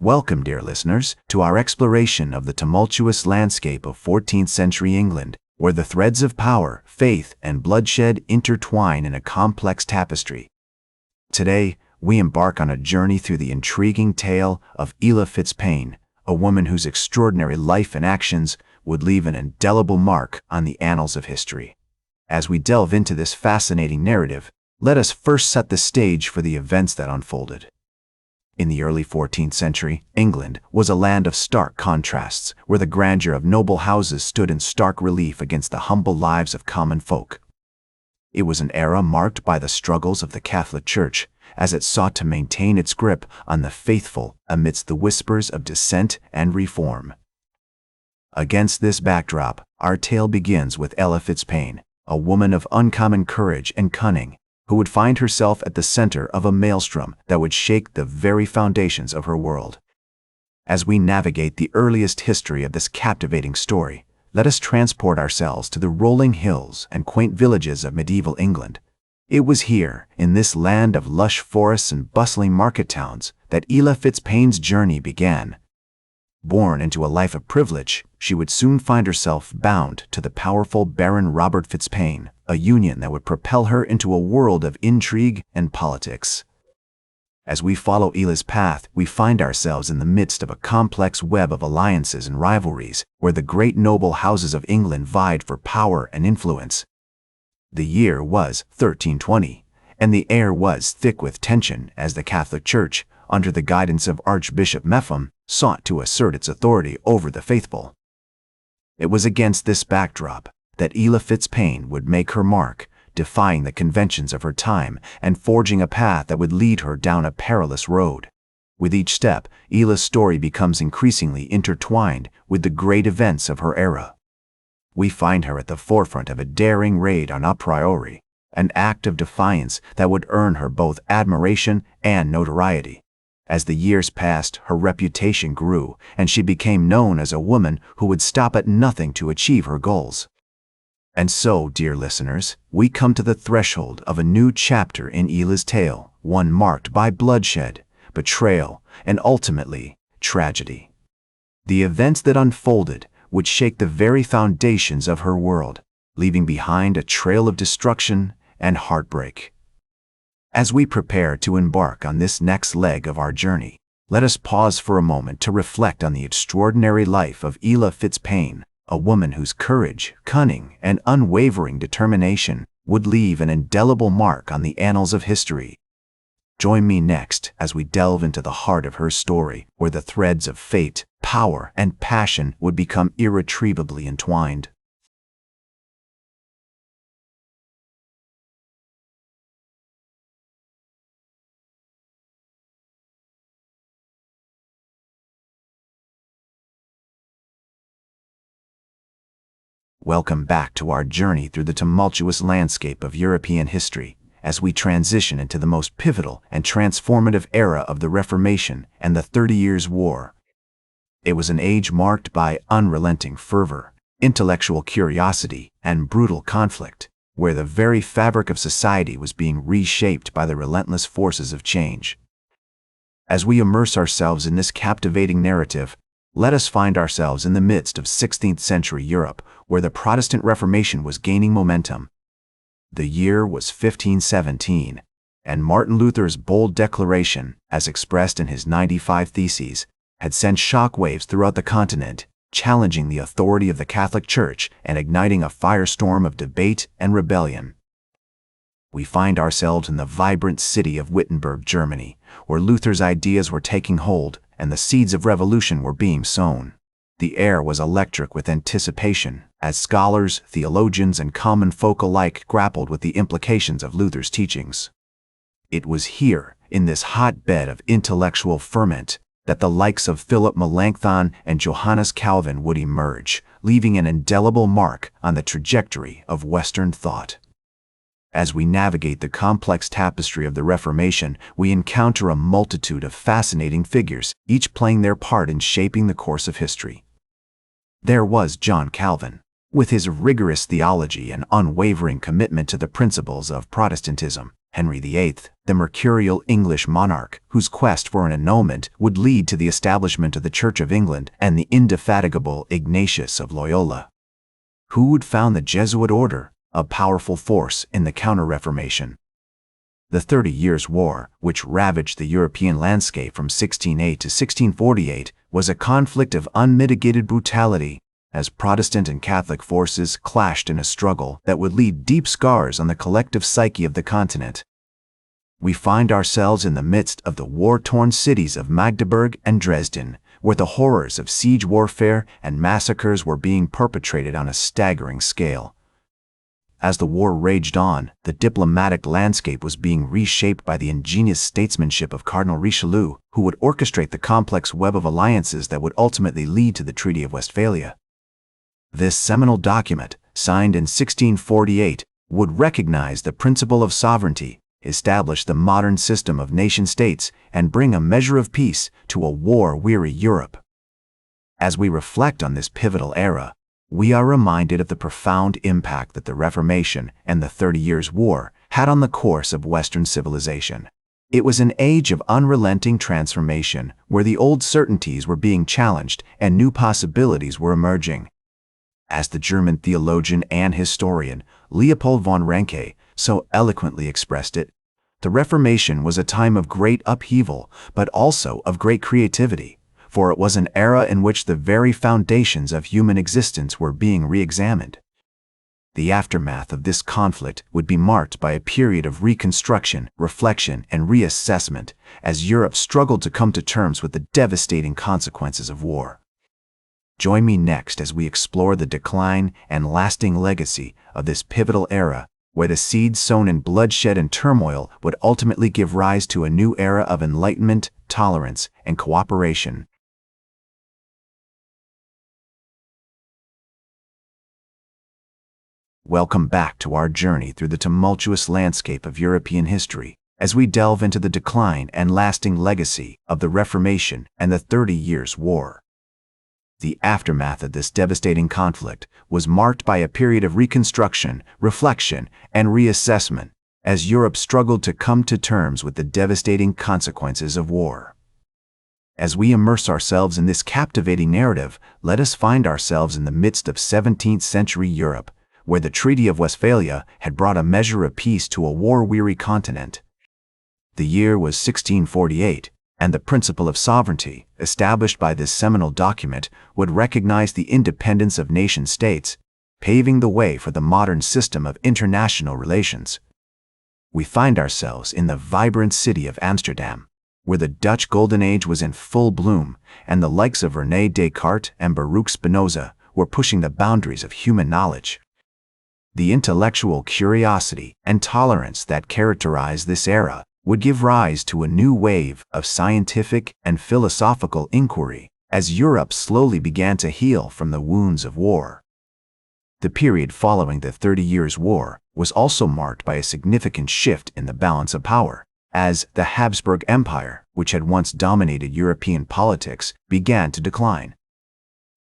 Welcome, dear listeners, to our exploration of the tumultuous landscape of 14th century England, where the threads of power, faith, and bloodshed intertwine in a complex tapestry. Today, we embark on a journey through the intriguing tale of Ella Fitzpaine, a woman whose extraordinary life and actions would leave an indelible mark on the annals of history. As we delve into this fascinating narrative, let us first set the stage for the events that unfolded. In the early 14th century, England was a land of stark contrasts, where the grandeur of noble houses stood in stark relief against the humble lives of common folk. It was an era marked by the struggles of the Catholic Church, as it sought to maintain its grip on the faithful amidst the whispers of dissent and reform. Against this backdrop, our tale begins with Ella Fitzpaine, a woman of uncommon courage and cunning, who would find herself at the center of a maelstrom that would shake the very foundations of her world. As we navigate the earliest history of this captivating story, let us transport ourselves to the rolling hills and quaint villages of medieval England. It was here, in this land of lush forests and bustling market towns, that Ella Fitzpaine's journey began. Born into a life of privilege, she would soon find herself bound to the powerful Baron Robert Fitzpaine, a union that would propel her into a world of intrigue and politics. As we follow Ella's path, we find ourselves in the midst of a complex web of alliances and rivalries, where the great noble houses of England vied for power and influence. The year was 1320, and the air was thick with tension as the Catholic Church, under the guidance of Archbishop Mepham, sought to assert its authority over the faithful. It was against this backdrop that Ella Fitzpaine would make her mark, defying the conventions of her time and forging a path that would lead her down a perilous road. With each step, Ella's story becomes increasingly intertwined with the great events of her era. We find her at the forefront of a daring raid on a priori, an act of defiance that would earn her both admiration and notoriety. As the years passed, her reputation grew, and she became known as a woman who would stop at nothing to achieve her goals. And so, dear listeners, we come to the threshold of a new chapter in Ella's tale, one marked by bloodshed, betrayal, and ultimately, tragedy. The events that unfolded would shake the very foundations of her world, leaving behind a trail of destruction and heartbreak. As we prepare to embark on this next leg of our journey, let us pause for a moment to reflect on the extraordinary life of Ella Fitzpaine, a woman whose courage, cunning, and unwavering determination would leave an indelible mark on the annals of history. Join me next as we delve into the heart of her story, where the threads of fate, power, and passion would become irretrievably entwined. Welcome back to our journey through the tumultuous landscape of European history, as we transition into the most pivotal and transformative era of the Reformation and the 30 Years' War. It was an age marked by unrelenting fervor, intellectual curiosity, and brutal conflict, where the very fabric of society was being reshaped by the relentless forces of change. As we immerse ourselves in this captivating narrative, let us find ourselves in the midst of 16th century Europe, where the Protestant Reformation was gaining momentum. The year was 1517, and Martin Luther's bold declaration, as expressed in his 95 Theses, had sent shockwaves throughout the continent, challenging the authority of the Catholic Church and igniting a firestorm of debate and rebellion. We find ourselves in the vibrant city of Wittenberg, Germany, where Luther's ideas were taking hold and the seeds of revolution were being sown. The air was electric with anticipation, as scholars, theologians, and common folk alike grappled with the implications of Luther's teachings. It was here, in this hotbed of intellectual ferment, that the likes of Philip Melanchthon and Johannes Calvin would emerge, leaving an indelible mark on the trajectory of Western thought. As we navigate the complex tapestry of the Reformation, we encounter a multitude of fascinating figures, each playing their part in shaping the course of history. There was John Calvin, with his rigorous theology and unwavering commitment to the principles of Protestantism, Henry VIII, the mercurial English monarch, whose quest for an annulment would lead to the establishment of the Church of England, and the indefatigable Ignatius of Loyola, who would found the Jesuit order, a powerful force in the Counter-Reformation. The 30 Years' War, which ravaged the European landscape from 1608 to 1648, was a conflict of unmitigated brutality, as Protestant and Catholic forces clashed in a struggle that would leave deep scars on the collective psyche of the continent. We find ourselves in the midst of the war-torn cities of Magdeburg and Dresden, where the horrors of siege warfare and massacres were being perpetrated on a staggering scale. As the war raged on, the diplomatic landscape was being reshaped by the ingenious statesmanship of Cardinal Richelieu, who would orchestrate the complex web of alliances that would ultimately lead to the Treaty of Westphalia. This seminal document, signed in 1648, would recognize the principle of sovereignty, establish the modern system of nation-states, and bring a measure of peace to a war-weary Europe. As we reflect on this pivotal era, we are reminded of the profound impact that the Reformation and the 30 Years' War had on the course of Western civilization. It was an age of unrelenting transformation, where the old certainties were being challenged and new possibilities were emerging. As the German theologian and historian Leopold von Ranke so eloquently expressed it, the Reformation was a time of great upheaval, but also of great creativity, for it was an era in which the very foundations of human existence were being re-examined. The aftermath of this conflict would be marked by a period of reconstruction, reflection, and reassessment as Europe struggled to come to terms with the devastating consequences of war. Join me next as we explore the decline and lasting legacy of this pivotal era, where the seeds sown in bloodshed and turmoil would ultimately give rise to a new era of enlightenment, tolerance, and cooperation. Welcome back to our journey through the tumultuous landscape of European history, as we delve into the decline and lasting legacy of the Reformation and the 30 Years' War. The aftermath of this devastating conflict was marked by a period of reconstruction, reflection, and reassessment as Europe struggled to come to terms with the devastating consequences of war. As we immerse ourselves in this captivating narrative, let us find ourselves in the midst of 17th-century Europe, where the Treaty of Westphalia had brought a measure of peace to a war-weary continent. The year was 1648, and the principle of sovereignty, established by this seminal document, would recognize the independence of nation-states, paving the way for the modern system of international relations. We find ourselves in the vibrant city of Amsterdam, where the Dutch Golden Age was in full bloom, and the likes of René Descartes and Baruch Spinoza were pushing the boundaries of human knowledge. The intellectual curiosity and tolerance that characterized this era would give rise to a new wave of scientific and philosophical inquiry as Europe slowly began to heal from the wounds of war. The period following the 30 Years' War was also marked by a significant shift in the balance of power, as the Habsburg Empire, which had once dominated European politics, began to decline.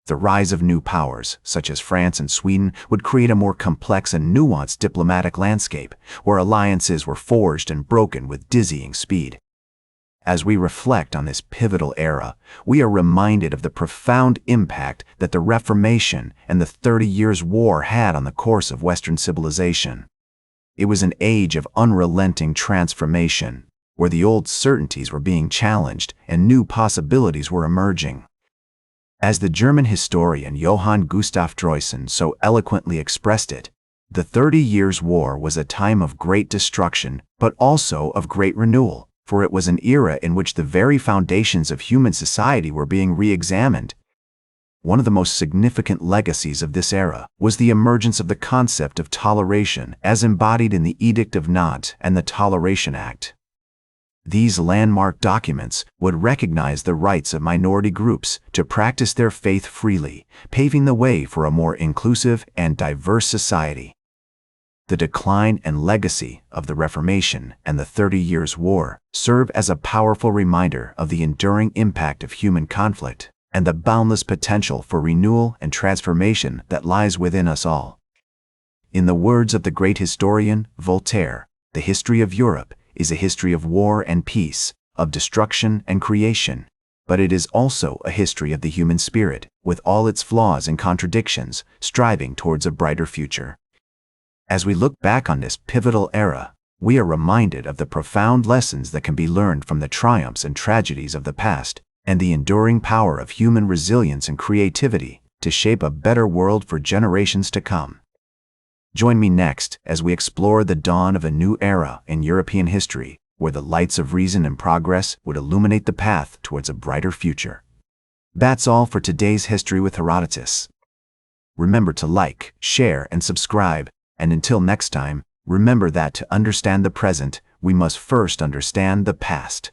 The rise of new powers, such as France and Sweden, would create a more complex and nuanced diplomatic landscape, where alliances were forged and broken with dizzying speed. As we reflect on this pivotal era, we are reminded of the profound impact that the Reformation and the 30 Years' War had on the course of Western civilization. It was an age of unrelenting transformation, where the old certainties were being challenged and new possibilities were emerging. As the German historian Johann Gustav Droysen so eloquently expressed it, the 30 Years' War was a time of great destruction, but also of great renewal, for it was an era in which the very foundations of human society were being re-examined. One of the most significant legacies of this era was the emergence of the concept of toleration as embodied in the Edict of Nantes and the Toleration Act. These landmark documents would recognize the rights of minority groups to practice their faith freely, paving the way for a more inclusive and diverse society. The decline and legacy of the Reformation and the 30 Years' War serve as a powerful reminder of the enduring impact of human conflict and the boundless potential for renewal and transformation that lies within us all. In the words of the great historian Voltaire, The history of Europe is a history of war and peace, of destruction and creation, but it is also a history of the human spirit, with all its flaws and contradictions, striving towards a brighter future. As we look back on this pivotal era, we are reminded of the profound lessons that can be learned from the triumphs and tragedies of the past, and the enduring power of human resilience and creativity to shape a better world for generations to come. Join me next as we explore the dawn of a new era in European history, where the lights of reason and progress would illuminate the path towards a brighter future. That's all for today's History with Herodotus. Remember to like, share, and subscribe, and until next time, remember that to understand the present, we must first understand the past.